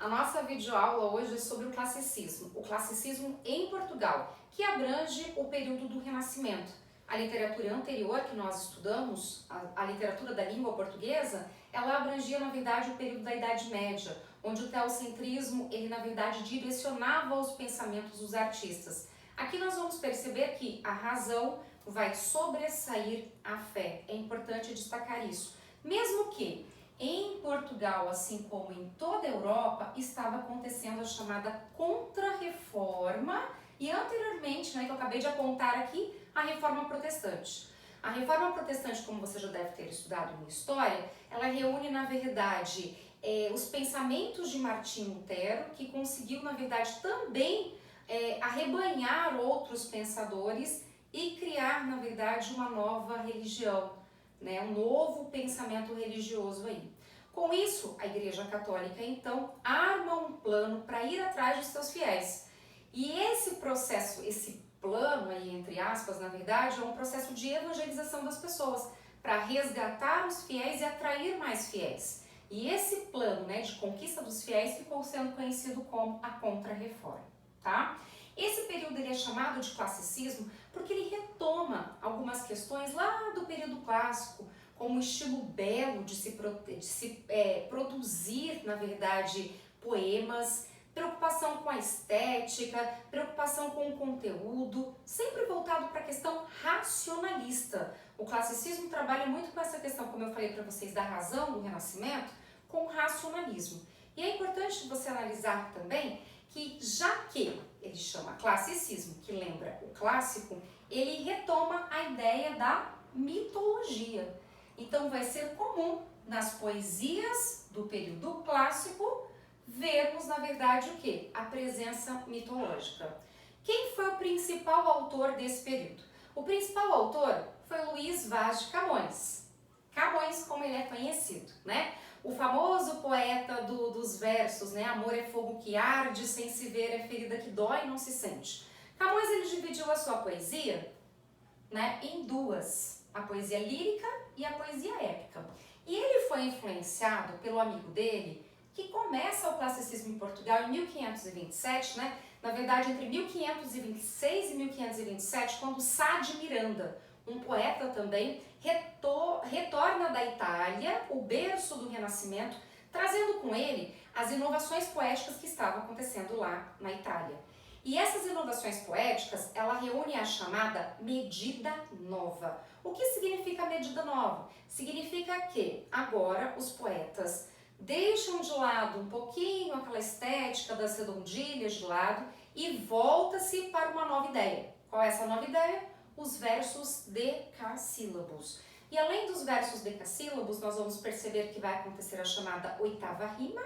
A nossa videoaula hoje é sobre o classicismo em Portugal, que abrange o período do Renascimento. A literatura anterior que nós estudamos, a literatura da língua portuguesa, ela abrangia, na verdade, o período da Idade Média, onde o teocentrismo, ele, na verdade, direcionava os pensamentos dos artistas. Aqui nós vamos perceber que a razão vai sobressair a fé. É importante destacar isso. Mesmo que em Portugal, assim como em toda a Europa, estava acontecendo a chamada Contra-Reforma e anteriormente, que eu acabei de apontar aqui, a Reforma Protestante. A Reforma Protestante, como você já deve ter estudado em História, ela reúne, na verdade, os pensamentos de Martinho Lutero, que conseguiu, na verdade, também arrebanhar outros pensadores e criar, na verdade, uma nova religião, né? Um novo pensamento religioso aí. Com isso, a Igreja Católica, então, arma um plano para ir atrás dos seus fiéis. E esse processo, esse plano aí, entre aspas, na verdade, é um processo de evangelização das pessoas, para resgatar os fiéis e atrair mais fiéis. E esse plano, né, de conquista dos fiéis ficou sendo conhecido como a Contra-Reforma, tá? Esse período ele é chamado de classicismo porque ele retoma algumas questões lá do período clássico, como o estilo belo de se produzir, na verdade, poemas, preocupação com a estética, preocupação com o conteúdo, sempre voltado para a questão racionalista. O classicismo trabalha muito com essa questão, como eu falei para vocês, da razão do Renascimento, com o racionalismo. E é importante você analisar também que, já que ele chama classicismo, que lembra o clássico, ele retoma a ideia da mitologia. Então vai ser comum nas poesias do período clássico vermos, na verdade, o quê? A presença mitológica. Quem foi o principal autor desse período? O principal autor foi Luís Vaz de Camões. Camões, como ele é conhecido, né? O famoso poeta dos versos, né? Amor é fogo que arde, sem se ver é ferida que dói, não se sente. Camões, ele dividiu a sua poesia, né, em duas, a poesia lírica e a poesia épica. E ele foi influenciado pelo amigo dele, que começa o classicismo em Portugal em 1527, né? Na verdade, entre 1526 e 1527, quando Sá de Miranda, um poeta também, retorna da Itália, o berço do Renascimento, trazendo com ele as inovações poéticas que estavam acontecendo lá na Itália. E essas inovações poéticas, ela reúne a chamada medida nova. O que significa medida nova? Significa que agora os poetas deixam de lado um pouquinho aquela estética das redondilhas de lado e volta-se para uma nova ideia. Qual é essa nova ideia? Os versos decassílabos. E além dos versos decassílabos, nós vamos perceber que vai acontecer a chamada oitava rima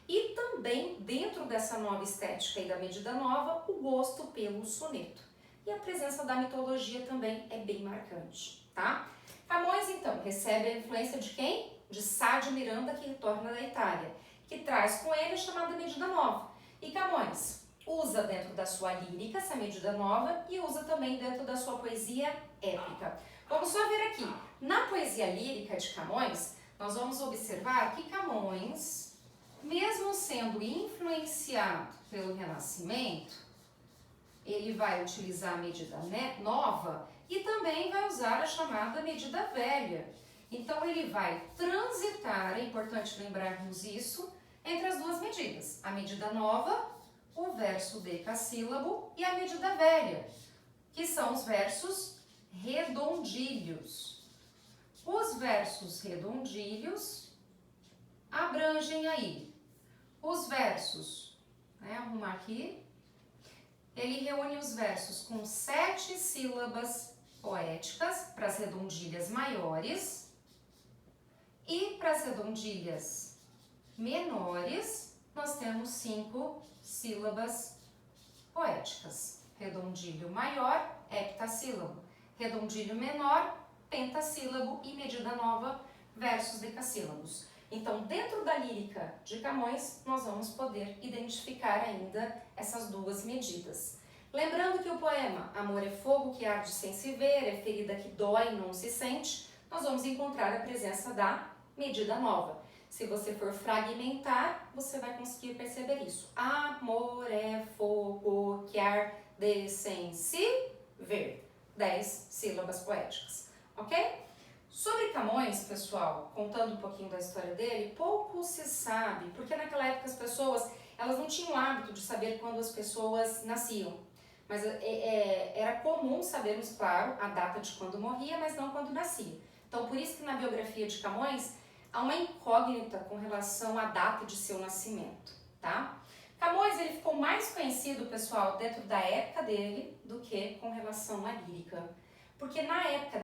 e também, dentro dessa nova estética e da medida nova, o gosto pelo soneto. E a presença da mitologia também é bem marcante, tá? Camões, então, recebe a influência de quem? De Sá de Miranda, que retorna da Itália, que traz com ele a chamada medida nova. E Camões usa dentro da sua lírica essa medida nova e usa também dentro da sua poesia épica. Vamos só ver aqui. Na poesia lírica de Camões, nós vamos observar que Camões, mesmo sendo influenciado pelo Renascimento, ele vai utilizar a medida nova e também vai usar a chamada medida velha. Então ele vai transitar, é importante lembrarmos isso, entre as duas medidas. A medida nova, o verso decassílabo e a medida velha, que são os versos redondilhos. Os versos redondilhos abrangem aí os versos, né, arrumar aqui, ele reúne os versos com 7 sílabas poéticas para as redondilhas maiores e para as redondilhas menores nós temos 5 sílabas poéticas. Redondilho maior, heptassílabo. Redondilho menor, pentassílabo e medida nova, versos decassílabos. Então, dentro da lírica de Camões, nós vamos poder identificar ainda essas duas medidas. Lembrando que o poema Amor é fogo que arde sem se ver, é ferida que dói e não se sente, nós vamos encontrar a presença da medida nova. Se você for fragmentar, você vai conseguir perceber isso. Amor é fogo que arde sem se ver. 10 sílabas poéticas, ok? Sobre Camões, pessoal, contando um pouquinho da história dele, pouco se sabe, porque naquela época as pessoas, elas não tinham o hábito de saber quando as pessoas nasciam. Mas era comum sabermos, claro, a data de quando morria, mas não quando nascia. Então, por isso que na biografia de Camões, há uma incógnita com relação à data de seu nascimento, tá? Camões, ele ficou mais conhecido, pessoal, dentro da época dele, do que com relação à lírica. Porque na época